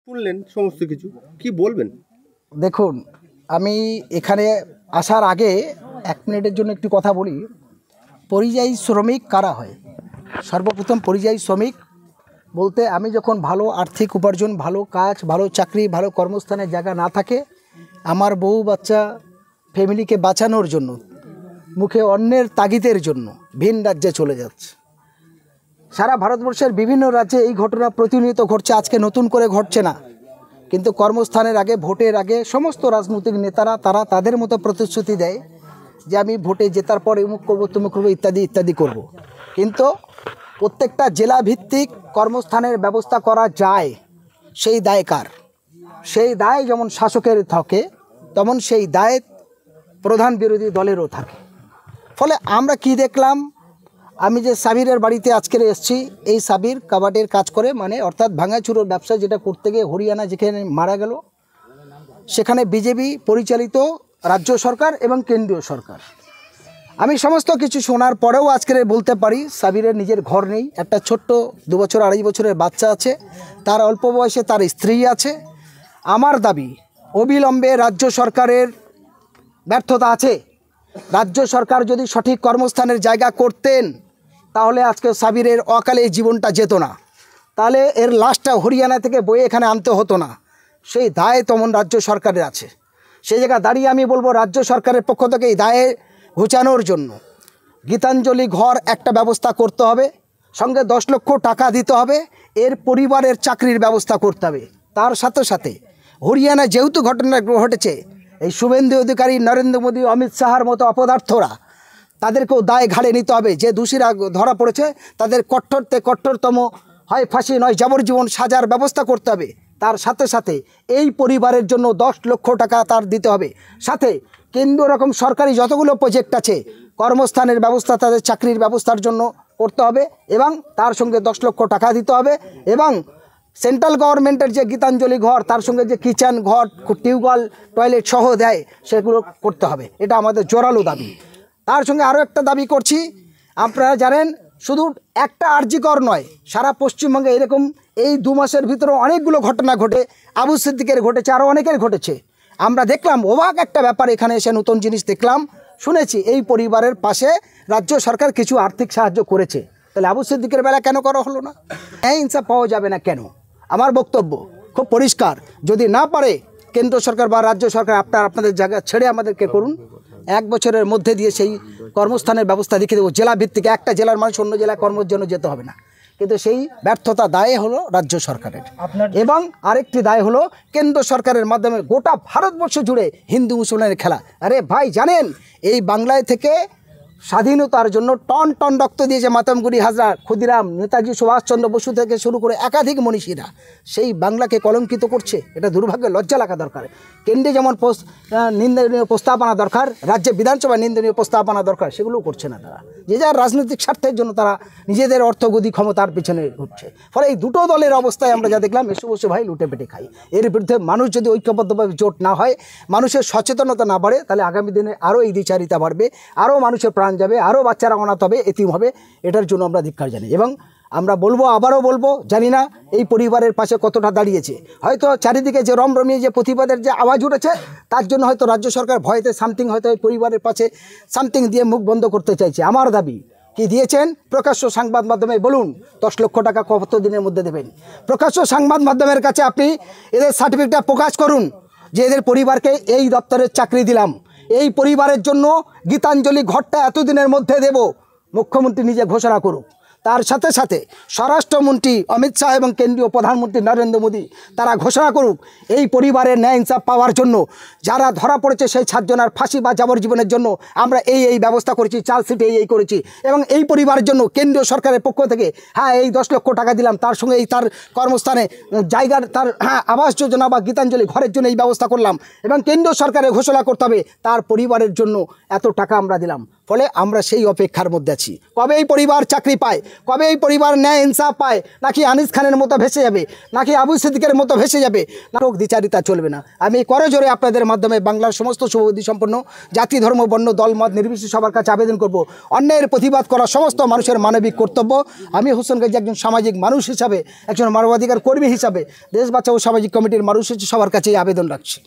শুনলেন সমস্ত কিছু, কি বলবেন? দেখুন, আমি এখানে আসার আগে 1 মিনিটের জন্য একটু কথা বলি। পরিযায়ী শ্রমিক কারা হয়? সর্বপ্রথম পরিযায়ী শ্রমিক বলতে আমি যখন ভালো আর্থিক উপার্জন, ভালো কাজ, ভালো চাকরি, ভালো কর্মস্থানের জায়গা না থাকে, আমার বউ বাচ্চা ফ্যামিলিকে বাঁচানোর জন্য, মুখে অন্যের তাগিদের জন্য ভিন রাজ্যে চলে যাচ্ছে। সারা ভারতবর্ষের বিভিন্ন রাজ্যে এই ঘটনা প্রতিনিয়ত ঘটছে, আজকে নতুন করে ঘটছে না। কিন্তু কর্মস্থানের আগে, ভোটের আগে সমস্ত রাজনৈতিক নেতারা তারা তাদের মতো প্রতিশ্রুতি দেয় যে আমি ভোটে জেতার পর অমুক করবো, তমুক করবো, ইত্যাদি ইত্যাদি করব। কিন্তু প্রত্যেকটা জেলা ভিত্তিক কর্মস্থানের ব্যবস্থা করা যায়, সেই দায় কার? সেই দায় যেমন শাসকের থাকে, তেমন সেই দায় প্রধান বিরোধী দলেরও থাকে। ফলে আমরা কি দেখলাম, আমি যে সাবিরের বাড়িতে আজকে এসেছি, এই সাবির কাবাডের কাজ করে, মানে অর্থাৎ ভাঙাচুরোর ব্যবসা যেটা করতে গিয়ে হরিয়ানা যেখানে মারা গেল, সেখানে বিজেপি পরিচালিত রাজ্য সরকার এবং কেন্দ্রীয় সরকার। আমি সমস্ত কিছু শোনার পরেও আজকে বলতে পারি সাবিরের নিজের ঘর নেই, একটা ছোট্ট 2 বছর 2.5 বছরের বাচ্চা আছে, তার অল্প বয়সে তার স্ত্রী আছে। আমার দাবি, অবিলম্বে রাজ্য সরকারের ব্যর্থতা আছে। রাজ্য সরকার যদি সঠিক কর্মস্থানের জায়গা করতেন, তাহলে আজকে সাবিরের অকালে জীবনটা যেত না, তাহলে এর লাশটা হরিয়ানা থেকে বয়ে এখানে আনতে হতো না। সেই দায় তেমন রাজ্য সরকারের আছে। সেই জায়গা দাঁড়িয়ে আমি বলবো, রাজ্য সরকারের পক্ষ থেকে এই দায়ে ঘুচানোর জন্য গীতাঞ্জলি ঘর একটা ব্যবস্থা করতে হবে, সঙ্গে 10 লক্ষ টাকা দিতে হবে, এর পরিবারের চাকরির ব্যবস্থা করতে হবে। তার সাথে সাথে হরিয়ানায় যেহেতু ঘটনা ঘটেছে, এই শুভেন্দু অধিকারী, নরেন্দ্র মোদী, অমিত শাহর মতো অপদার্থরা, তাদেরকেও দায় ঘাড়ে নিতে হবে। যে দোষীরা ধরা পড়েছে তাদের কঠোরতম হয় ফাঁসি, নয় যাবজ্জীবন সাজার ব্যবস্থা করতে হবে। তার সাথে সাথে এই পরিবারের জন্য 10 লক্ষ টাকা তার দিতে হবে। সাথে কেন্দ্র রকম সরকারি যতগুলো প্রজেক্ট আছে, কর্মস্থানের ব্যবস্থা, তাদের চাকরির ব্যবস্থার জন্য করতে হবে, এবং তার সঙ্গে 10 লক্ষ টাকা দিতে হবে। এবং সেন্ট্রাল গভর্নমেন্টের যে গীতাঞ্জলি ঘর, তার সঙ্গে যে কিচেন ঘর, টিউবওয়েল, টয়লেট সহ দেয়, সেগুলো করতে হবে। এটা আমাদের জোরালো দাবি। তার সঙ্গে আরও একটা দাবি করছি, আপনারা জানেন শুধু একটা আরজিকর নয়, সারা পশ্চিমবঙ্গে এরকম এই 2 মাসের ভিতরে অনেকগুলো ঘটনা ঘটে, আবু সিদ্দিকের ঘটেছে, আরও অনেকের ঘটেছে। আমরা দেখলাম অবাক একটা ব্যাপার, এখানে এসে নতুন জিনিস দেখলাম, শুনেছি এই পরিবারের পাশে রাজ্য সরকার কিছু আর্থিক সাহায্য করেছে। তাহলে আবু সিদ্দিকের বেলা কেন করা হলো না? ইনসাফ পাওয়া যাবে না কেন? আমার বক্তব্য খুব পরিষ্কার, যদি না পারে কেন্দ্র সরকার বা রাজ্য সরকার, আপনাদের জায়গা ছেড়ে আমাদেরকে করুন, 1 বছরের মধ্যে দিয়ে সেই কর্মস্থানের ব্যবস্থা দেখিয়ে দেবো। জেলা ভিত্তিক, একটা জেলার মানুষ অন্য জেলায় কর্মের জন্য যেতে হবে না। কিন্তু সেই ব্যর্থতা দায় হলো রাজ্য সরকারের, এবং আরেকটি দায় হলো কেন্দ্র সরকারের মাধ্যমে গোটা ভারতবর্ষ জুড়ে হিন্দু মুসলমানের খেলা। আরে ভাই, জানেন এই বাংলায় থেকে স্বাধীনতার জন্য টন টন রক্ত দিয়েছে মাতঙ্গিনী হাজরা, ক্ষুদিরাম, নেতাজি সুভাষচন্দ্র বসু থেকে শুরু করে একাধিক মনীষীরা। সেই বাংলাকে কলঙ্কিত করছে, এটা দুর্ভাগ্যে লজ্জা লাগা দরকার। কেন্দ্রে যেমন নিন্দনীয় প্রস্তাব আনা দরকার, রাজ্যে বিধানসভায় নিন্দনীয় প্রস্তাব আনা দরকার, সেগুলোও করছে না তারা। যে যার রাজনৈতিক স্বার্থের জন্য তারা নিজেদের অর্থগতি ক্ষমতার পিছনে ঘুরছে। ফলে এই দুটো দলের অবস্থায় আমরা যা দেখলাম, এসে বসে ভাই লুটে পেটে খাই। এর বিরুদ্ধে মানুষ যদি ঐক্যবদ্ধভাবে জোট না হয়, মানুষের সচেতনতা না বাড়ে, তাহলে আগামী দিনে আরও এই দ্বিচারিতা বাড়বে, আরও মানুষের প্রাণ যাবে, আরও বাচ্চারা অনাথ হবে, এতিম হবে। এটার জন্য আমরা ধিক্কার জানাই, এবং আমরা বলবো, আবারও বলবো, জানি না এই পরিবারের পাশে কতটা দাঁড়িয়েছে। হয়তো চারিদিকে যে রমরমিয়ে যে প্রতিবাদের যে আওয়াজ উঠেছে, তার জন্য হয়তো রাজ্য সরকার ভয়েতে সামথিং হয়তো এই পরিবারের পাশে সামথিং দিয়ে মুখ বন্ধ করতে চাইছে। আমার দাবি, কি দিয়েছেন প্রকাশ্য সংবাদ মাধ্যমে বলুন, 10 লক্ষ টাকা কত দিনের মধ্যে দেবেন? প্রকাশ্য সংবাদ মাধ্যমের কাছে আপনি এদের সার্টিফিকেটটা প্রকাশ করুন যে এদের পরিবারকে এই দপ্তরের চাকরি দিলাম, এই পরিবারের জন্য গীতাঞ্জলি ঘরটা এতদিনের মধ্যে দেব। মুখ্যমন্ত্রী নিজে ঘোষণা করুক। তার সাথে সাথে স্বরাষ্ট্রমন্ত্রী অমিত শাহ এবং কেন্দ্রীয় প্রধানমন্ত্রী নরেন্দ্র মোদী তারা ঘোষণা করুক, এই পরিবারের ন্যায় ইনসাফ পাওয়ার জন্য যারা ধরা পড়েছে সেই 7 জনের ফাঁসি বা যাবজ্জীবনের জন্য আমরা এই ব্যবস্থা করেছি, চার্জশিটে এই করেছি, এবং এই পরিবারের জন্য কেন্দ্রীয় সরকারের পক্ষ থেকে এই 10 লক্ষ টাকা দিলাম, তার সঙ্গে এই তার কর্মস্থানে জায়গার, তার আবাস যোজনা বা গীতাঞ্জলি ঘরের জন্য এই ব্যবস্থা করলাম, এবং কেন্দ্রীয় সরকারের ঘোষণা করতে হবে তার পরিবারের জন্য এত টাকা আমরা দিলাম। ফলে আমরা সেই অপেক্ষার মধ্যে আছি, কবে এই পরিবার চাকরি পায়, কবে এই পরিবার ন্যায় ইনসাফ পায়, নাকি আনিস খানের মতো ভেসে যাবে, নাকি আবু সিদ্দিকের মতো ভেসে যাবে। নাটক দ্বিচারিতা চলবে না। আমি করজোরে আপনাদের মাধ্যমে বাংলার সমস্ত শুভবুদ্ধি সম্পন্ন জাতি ধর্ম বর্ণ দলমত নির্বিশেষে সবার কাছে আবেদন করব, অন্যায়ের প্রতিবাদ করা সমস্ত মানুষের মানবিক কর্তব্য। আমি হোসেন গাজী একজন সামাজিক মানুষ হিসাবে, একজন মানবাধিকার কর্মী হিসাবে, দেশ বাঁচাও সামাজিক কমিটির মানুষ হিসেবে সবার কাছেই আবেদন রাখছি।